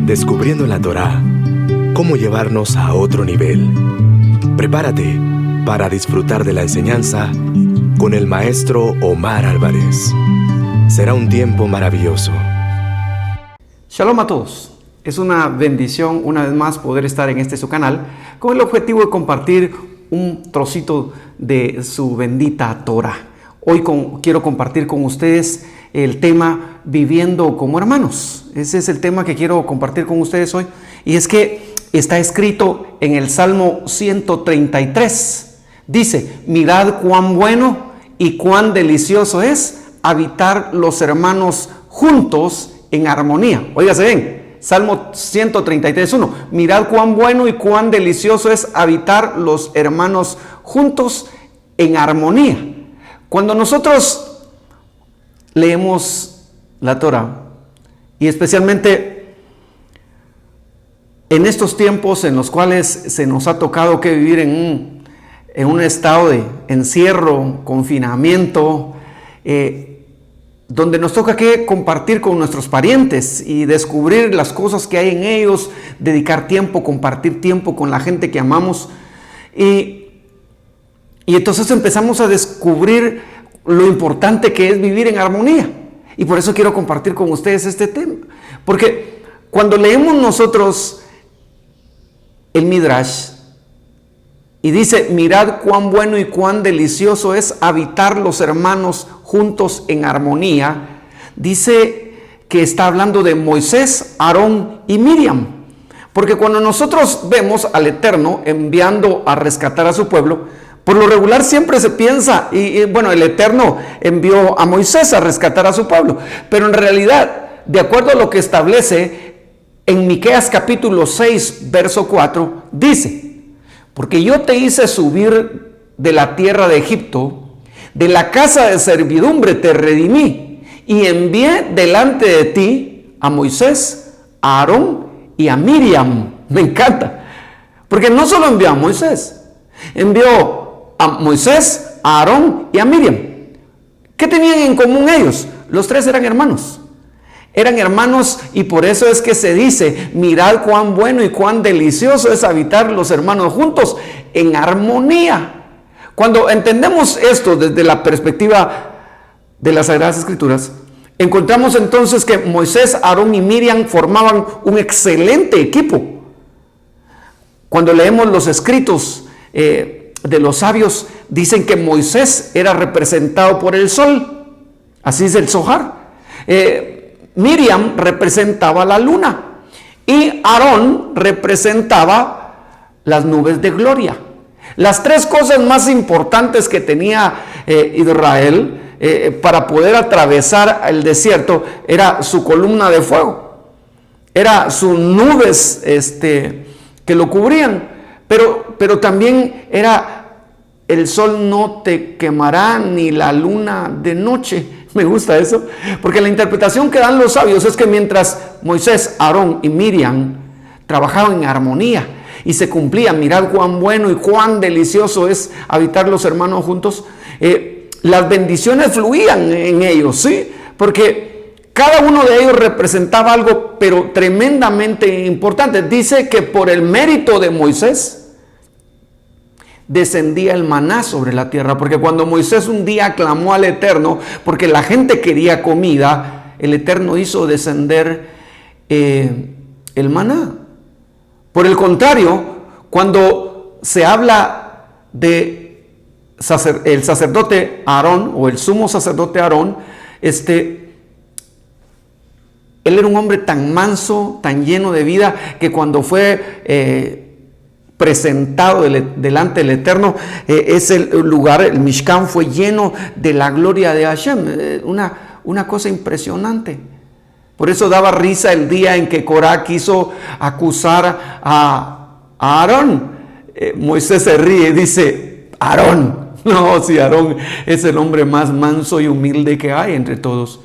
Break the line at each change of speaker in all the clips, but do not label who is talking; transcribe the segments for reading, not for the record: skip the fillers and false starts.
Descubriendo la Torá, cómo llevarnos a otro nivel. Prepárate para disfrutar de la enseñanza con el maestro Omar Álvarez. Será un tiempo maravilloso.
Shalom a todos. Es una bendición una vez más poder estar en su canal con el objetivo de compartir un trocito de su bendita Torá. Hoy quiero compartir con ustedes el tema viviendo como hermanos. Ese es el tema que quiero compartir con ustedes hoy. Y es que está escrito en el Salmo 133. Dice: mirad cuán bueno y cuán delicioso es habitar los hermanos juntos en armonía. Óigase bien. Salmo 133:1. Mirad cuán bueno y cuán delicioso es habitar los hermanos juntos en armonía. Cuando nosotros leemos la Torá, y especialmente en estos tiempos en los cuales se nos ha tocado que vivir en un estado de encierro, confinamiento, donde nos toca que compartir con nuestros parientes y descubrir las cosas que hay en ellos, dedicar tiempo, compartir tiempo con la gente que amamos. Y entonces empezamos a descubrir lo importante que es vivir en armonía. Y por eso quiero compartir con ustedes este tema. Porque cuando leemos nosotros el Midrash y dice: mirad cuán bueno y cuán delicioso es habitar los hermanos juntos en armonía, dice que está hablando de Moisés, Aarón y Miriam. Porque cuando nosotros vemos al Eterno enviando a rescatar a su pueblo, por lo regular siempre se piensa, bueno, el Eterno envió a Moisés a rescatar a su pueblo, pero en realidad, de acuerdo a lo que establece en Miqueas capítulo 6, verso 4, dice: porque yo te hice subir de la tierra de Egipto, de la casa de servidumbre te redimí, y envié delante de ti a Moisés, a Aarón y a Miriam. Me encanta, porque no solo envió a Moisés, envió a Moisés, a Aarón y a Miriam. ¿Qué tenían en común ellos? Los tres eran hermanos. Eran hermanos, y por eso es que se dice: mirad cuán bueno y cuán delicioso es habitar los hermanos juntos en armonía. Cuando entendemos esto desde la perspectiva de las Sagradas Escrituras, encontramos entonces que Moisés, Aarón y Miriam formaban un excelente equipo. Cuando leemos los escritos de los sabios, dicen que Moisés era representado por el sol. Así es el Zohar. Miriam representaba la luna y Aarón representaba las nubes de gloria. Las tres cosas más importantes que tenía Israel para poder atravesar el desierto era su columna de fuego, era sus nubes que lo cubrían, pero también era: el sol no te quemará ni la luna de noche. Me gusta eso, porque la interpretación que dan los sabios es que mientras Moisés, Aarón y Miriam trabajaban en armonía y se cumplían, mirad cuán bueno y cuán delicioso es habitar los hermanos juntos, las bendiciones fluían en ellos, ¿sí? Porque cada uno de ellos representaba algo, pero tremendamente importante. Dice que por el mérito de Moisés descendía el maná sobre la tierra, porque cuando Moisés un día clamó al Eterno porque la gente quería comida, el Eterno hizo descender el maná. Por el contrario, cuando se habla de el sacerdote Aarón, o el sumo sacerdote Aarón, él era un hombre tan manso, tan lleno de vida, que cuando fue presentado delante del Eterno, ese lugar, el Mishkan, fue lleno de la gloria de Hashem. Una cosa impresionante. Por eso daba risa el día en que Corá quiso acusar a Aarón. Moisés se ríe y dice: Aarón. No, si Aarón es el hombre más manso y humilde que hay entre todos.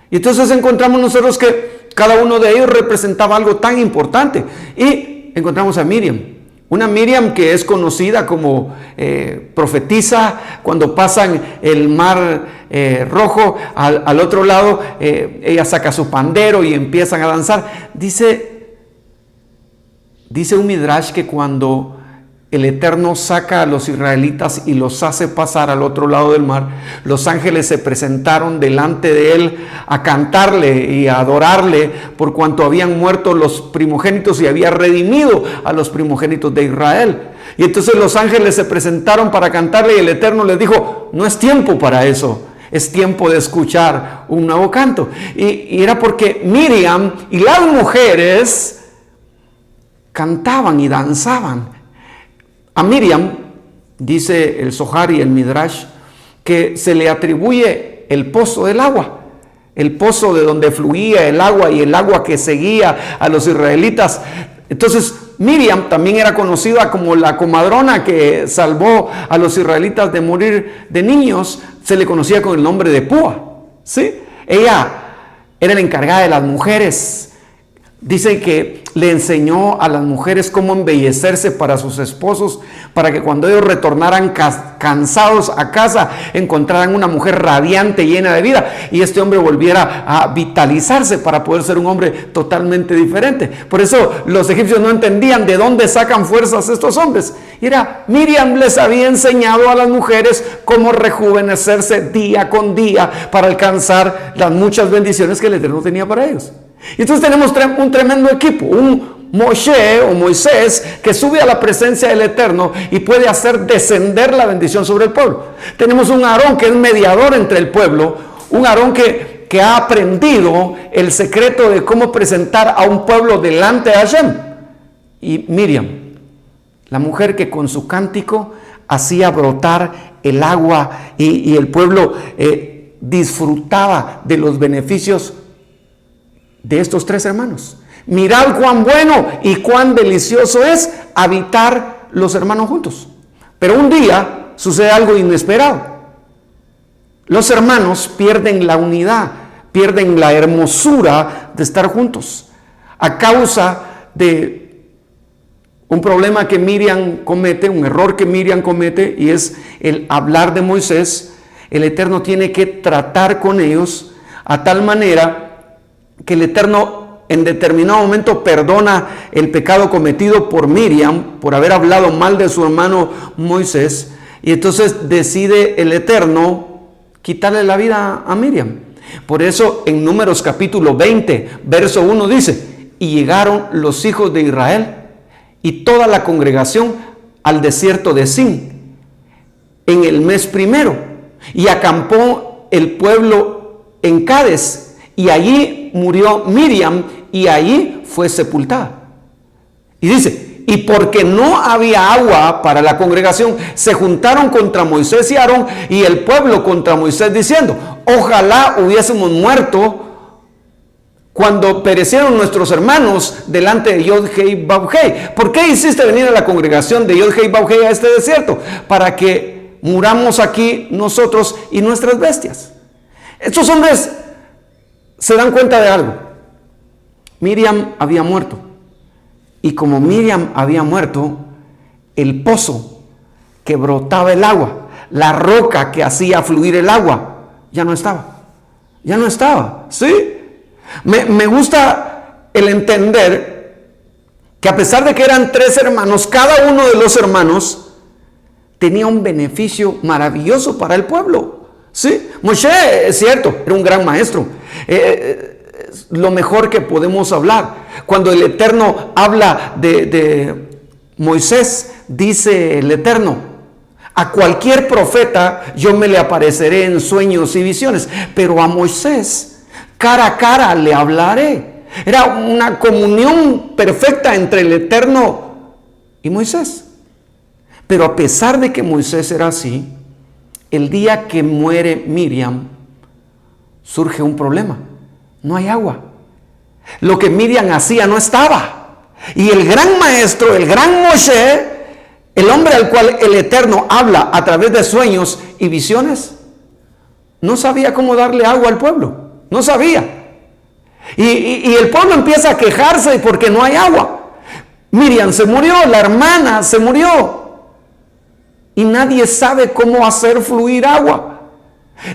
Y entonces encontramos nosotros que cada uno de ellos representaba algo tan importante. Y encontramos a Miriam. Una Miriam que es conocida como profetisa. Cuando pasan el mar rojo al otro lado, ella saca su pandero y empiezan a danzar. Dice Dice un Midrash que cuando el Eterno saca a los israelitas y los hace pasar al otro lado del mar, los ángeles se presentaron delante de él a cantarle y a adorarle por cuanto habían muerto los primogénitos y había redimido a los primogénitos de Israel. Y entonces los ángeles se presentaron para cantarle y el Eterno les dijo: no es tiempo para eso, es tiempo de escuchar un nuevo canto. Y era porque Miriam y las mujeres cantaban y danzaban. A Miriam, dice el Zohar y el Midrash, que se le atribuye el pozo del agua, el pozo de donde fluía el agua y el agua que seguía a los israelitas. Entonces Miriam también era conocida como la comadrona que salvó a los israelitas de morir de niños. Se le conocía con el nombre de Púa, ¿sí? Ella era la encargada de las mujeres. Dice que le enseñó a las mujeres cómo embellecerse para sus esposos, para que cuando ellos retornaran cansados a casa, encontraran una mujer radiante, llena de vida, y este hombre volviera a vitalizarse para poder ser un hombre totalmente diferente. Por eso los egipcios no entendían de dónde sacan fuerzas estos hombres. Y era Miriam les había enseñado a las mujeres cómo rejuvenecerse día con día para alcanzar las muchas bendiciones que el Eterno tenía para ellos. Y entonces tenemos un tremendo equipo, un Moshe o Moisés que sube a la presencia del Eterno y puede hacer descender la bendición sobre el pueblo. Tenemos un Aarón que es mediador entre el pueblo, un Aarón que ha aprendido el secreto de cómo presentar a un pueblo delante de Hashem. Y Miriam, la mujer que con su cántico hacía brotar el agua y el pueblo disfrutaba de los beneficios de estos tres hermanos. Mirad cuán bueno y cuán delicioso es habitar los hermanos juntos. Pero un día sucede algo inesperado. Los hermanos pierden la unidad, pierden la hermosura de estar juntos a causa de un problema que Miriam comete, un error que Miriam comete, y es el hablar de Moisés. El Eterno tiene que tratar con ellos a tal manera que el Eterno en determinado momento perdona el pecado cometido por Miriam, por haber hablado mal de su hermano Moisés, y entonces decide el Eterno quitarle la vida a Miriam. Por eso en Números capítulo 20, verso 1 dice: y llegaron los hijos de Israel y toda la congregación al desierto de Sin en el mes primero, y acampó el pueblo en Cades, y allí murió Miriam y allí fue sepultada. Y dice: y porque no había agua para la congregación, se juntaron contra Moisés y Aarón y el pueblo contra Moisés, diciendo: ojalá hubiésemos muerto cuando perecieron nuestros hermanos delante de Yod-Hei Bab-Hei. ¿Por qué hiciste venir a la congregación de Yod-Hei Bab-Hei a este desierto? Para que muramos aquí nosotros y nuestras bestias. Estos hombres se dan cuenta de algo. Miriam había muerto. Y como Miriam había muerto, el pozo que brotaba el agua, la roca que hacía fluir el agua, ya no estaba. Ya no estaba, ¿sí? Me gusta el entender que a pesar de que eran tres hermanos, cada uno de los hermanos tenía un beneficio maravilloso para el pueblo, ¿sí? Moshe, es cierto, era un gran maestro. Lo mejor que podemos hablar. Cuando el Eterno habla de Moisés, dice el Eterno: a cualquier profeta yo me le apareceré en sueños y visiones, pero a Moisés cara a cara le hablaré. Era una comunión perfecta entre el Eterno y Moisés. Pero a pesar de que Moisés era así, el día que muere Miriam, surge un problema. No hay agua. Lo que Miriam hacía no estaba. Y el gran maestro, el gran Moshe, el hombre al cual el Eterno habla a través de sueños y visiones, no sabía cómo darle agua al pueblo. No sabía. Y el pueblo empieza a quejarse porque no hay agua. Miriam se murió, la hermana se murió. Y nadie sabe cómo hacer fluir agua.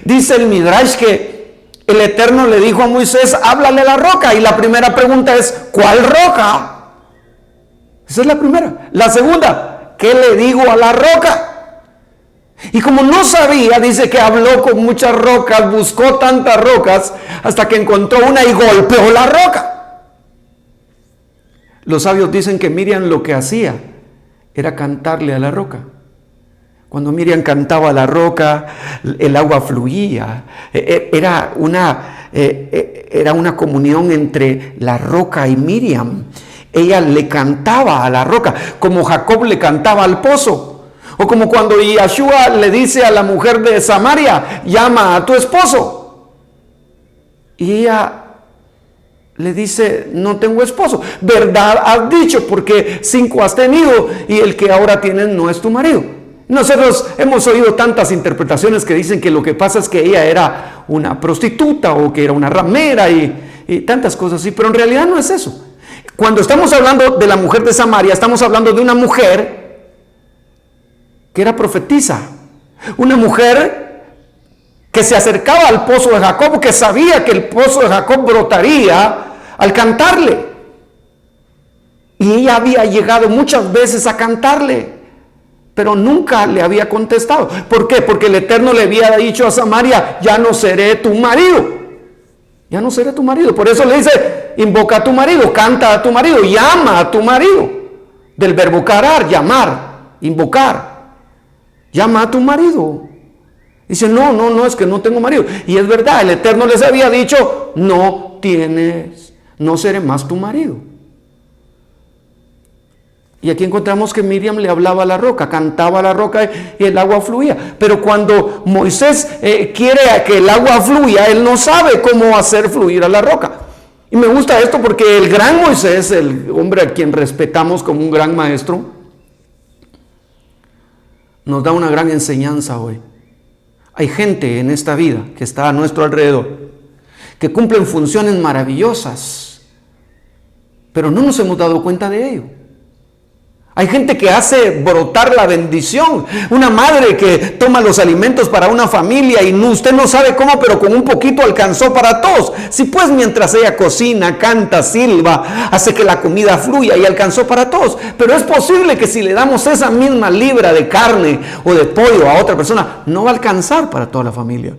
Dice el Midrash que el Eterno le dijo a Moisés: háblale a la roca. Y la primera pregunta es: ¿cuál roca? Esa es la primera. La segunda, ¿qué le digo a la roca? Y como no sabía, dice que habló con muchas rocas, buscó tantas rocas, hasta que encontró una y golpeó la roca. Los sabios dicen que Miriam lo que hacía era cantarle a la roca. Cuando Miriam cantaba a la roca, el agua fluía. Era una comunión entre la roca y Miriam. Ella le cantaba a la roca, como Jacob le cantaba al pozo. O como cuando Yeshua le dice a la mujer de Samaria, llama a tu esposo. Y ella le dice, no tengo esposo. Verdad has dicho, porque 5 has tenido y el que ahora tienes no es tu marido. Nosotros hemos oído tantas interpretaciones que dicen que lo que pasa es que ella era una prostituta o que era una ramera y tantas cosas así, pero en realidad no es eso. Cuando estamos hablando de la mujer de Samaria, estamos hablando de una mujer que era profetisa, una mujer que se acercaba al pozo de Jacob, que sabía que el pozo de Jacob brotaría al cantarle. Y ella había llegado muchas veces a cantarle, pero nunca le había contestado. ¿Por qué? Porque el Eterno le había dicho a Samaria, ya no seré tu marido. Ya no seré tu marido. Por eso le dice, invoca a tu marido, canta a tu marido, llama a tu marido. Del verbo carar, llamar, invocar. Llama a tu marido. Dice, no, es que no tengo marido. Y es verdad, el Eterno les había dicho, no seré más tu marido. Y aquí encontramos que Miriam le hablaba a la roca, cantaba a la roca y el agua fluía. Pero cuando Moisés quiere que el agua fluya, él no sabe cómo hacer fluir a la roca. Y me gusta esto porque el gran Moisés, el hombre a quien respetamos como un gran maestro, nos da una gran enseñanza hoy. Hay gente en esta vida que está a nuestro alrededor, que cumplen funciones maravillosas, pero no nos hemos dado cuenta de ello. Hay gente que hace brotar la bendición. Una madre que toma los alimentos para una familia y usted no sabe cómo, pero con un poquito alcanzó para todos. Si pues mientras ella cocina, canta, silba, hace que la comida fluya y alcanzó para todos. Pero es posible que si le damos esa misma libra de carne o de pollo a otra persona, no va a alcanzar para toda la familia.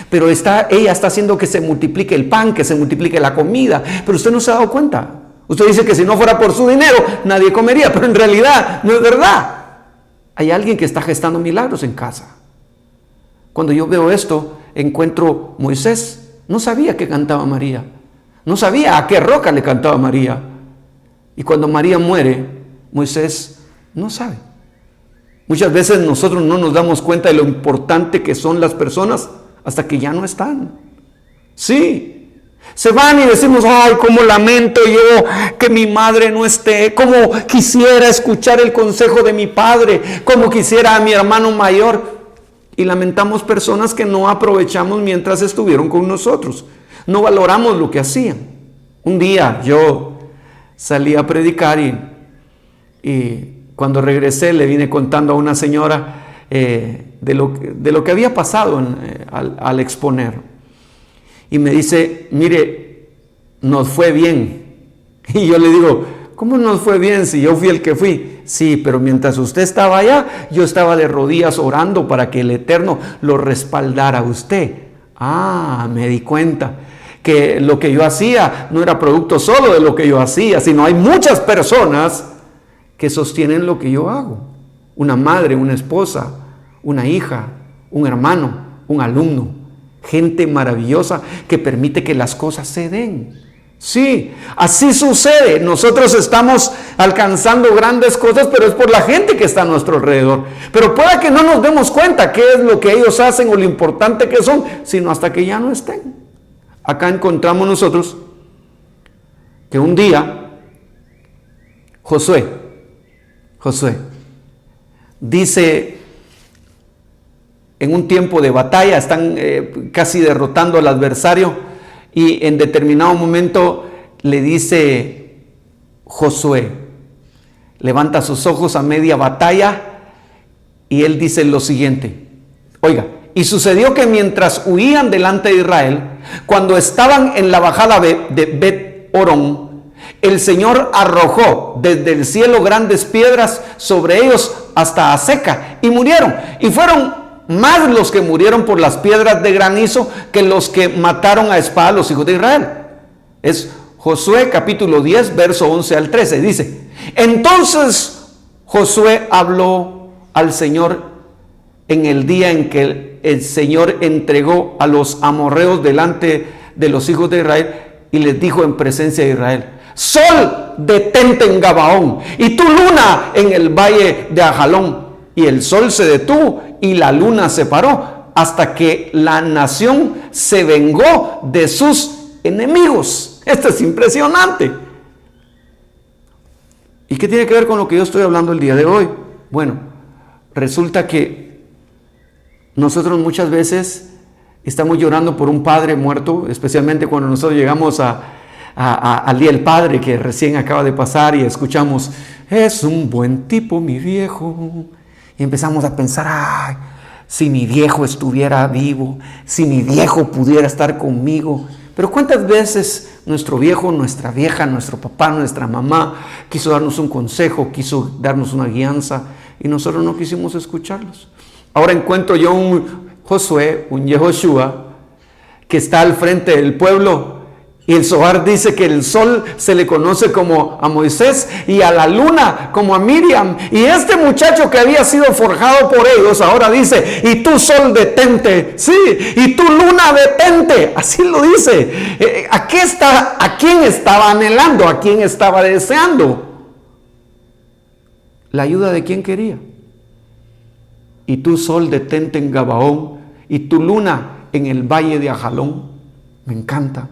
Pero ella está haciendo que se multiplique el pan, que se multiplique la comida. Pero usted no se ha dado cuenta. Usted dice que si no fuera por su dinero, nadie comería, pero en realidad no es verdad. Hay alguien que está gestando milagros en casa. Cuando yo veo esto, encuentro Moisés. No sabía que cantaba María. No sabía a qué roca le cantaba María. Y cuando María muere, Moisés no sabe. Muchas veces nosotros no nos damos cuenta de lo importante que son las personas hasta que ya no están. Sí. Se van y decimos, ay, cómo lamento yo que mi madre no esté, cómo quisiera escuchar el consejo de mi padre, cómo quisiera a mi hermano mayor. Y lamentamos personas que no aprovechamos mientras estuvieron con nosotros. No valoramos lo que hacían. Un día yo salí a predicar y cuando regresé le vine contando a una señora de lo que había pasado al exponer. Y me dice, mire, nos fue bien. Y yo le digo, ¿cómo nos fue bien si yo fui el que fui? Sí, pero mientras usted estaba allá, yo estaba de rodillas orando para que el Eterno lo respaldara a usted. Ah, me di cuenta que lo que yo hacía no era producto solo de lo que yo hacía, sino hay muchas personas que sostienen lo que yo hago. Una madre, una esposa, una hija, un hermano, un alumno. Gente maravillosa que permite que las cosas se den. Sí, así sucede. Nosotros estamos alcanzando grandes cosas, pero es por la gente que está a nuestro alrededor. Pero pueda que no nos demos cuenta qué es lo que ellos hacen o lo importante que son, sino hasta que ya no estén. Acá encontramos nosotros que un día Josué dice, en un tiempo de batalla, están casi derrotando al adversario y en determinado momento le dice Josué, levanta sus ojos a media batalla y él dice lo siguiente, oiga, y sucedió que mientras huían delante de Israel, cuando estaban en la bajada de Bet Orón, el Señor arrojó desde el cielo grandes piedras sobre ellos hasta Azeca y murieron. Y fueron más los que murieron por las piedras de granizo que los que mataron a espada a los hijos de Israel. Es Josué capítulo 10, verso 11 al 13. Dice: entonces Josué habló al Señor en el día en que el Señor entregó a los amorreos delante de los hijos de Israel, y les dijo en presencia de Israel: sol, detente en Gabaón, y tu luna en el valle de Ajalón. Y el sol se detuvo y la luna se paró, hasta que la nación se vengó de sus enemigos. Esto es impresionante. ¿Y qué tiene que ver con lo que yo estoy hablando el día de hoy? Bueno, resulta que nosotros muchas veces estamos llorando por un padre muerto, especialmente cuando nosotros llegamos al Día del Padre, que recién acaba de pasar, y escuchamos: es un buen tipo mi viejo. Y empezamos a pensar: ay, si mi viejo estuviera vivo, si mi viejo pudiera estar conmigo. Pero ¿cuántas veces nuestro viejo, nuestra vieja, nuestro papá, nuestra mamá quiso darnos un consejo, quiso darnos una guianza, y nosotros no quisimos escucharlos? Ahora encuentro yo un Josué, un Yehoshua, que está al frente del pueblo, y el Zohar dice que el sol se le conoce como a Moisés y a la luna como a Miriam. Y este muchacho que había sido forjado por ellos ahora dice: y tú, sol, detente. Sí, y tú, luna, detente. Así lo dice. ¿A quién estaba anhelando? ¿A quién estaba deseando? ¿La ayuda de quién quería? Y tú, sol, detente en Gabaón, y tu luna en el valle de Ajalón. Me encanta.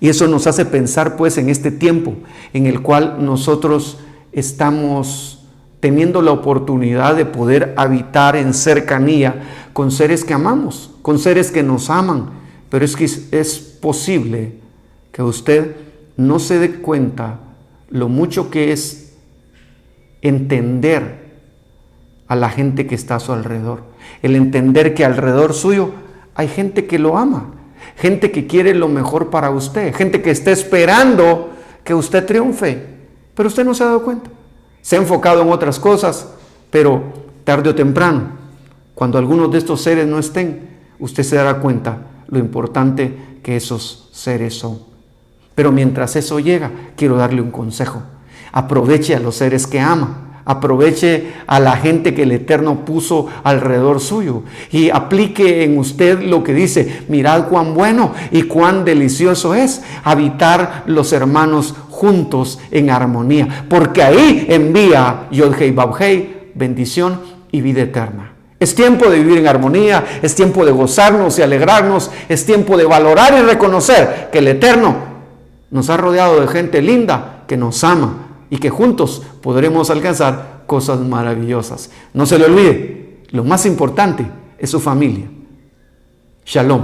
Y eso nos hace pensar pues en este tiempo en el cual nosotros estamos teniendo la oportunidad de poder habitar en cercanía con seres que amamos, con seres que nos aman. Pero es que es posible que usted no se dé cuenta lo mucho que es entender a la gente que está a su alrededor. El entender que alrededor suyo hay gente que lo ama, gente que quiere lo mejor para usted, gente que está esperando que usted triunfe, pero usted no se ha dado cuenta. Se ha enfocado en otras cosas, pero tarde o temprano, cuando algunos de estos seres no estén, usted se dará cuenta lo importante que esos seres son. Pero mientras eso llega, quiero darle un consejo: aproveche a los seres que ama. Aproveche a la gente que el Eterno puso alrededor suyo y aplique en usted lo que dice: mirad cuán bueno y cuán delicioso es habitar los hermanos juntos en armonía, porque ahí envía Yod-Hei Vav-Hei, bendición y vida eterna. Es tiempo de vivir en armonía, es tiempo de gozarnos y alegrarnos, es tiempo de valorar y reconocer que el Eterno nos ha rodeado de gente linda que nos ama y que juntos podremos alcanzar cosas maravillosas. No se le olvide, lo más importante es su familia. Shalom.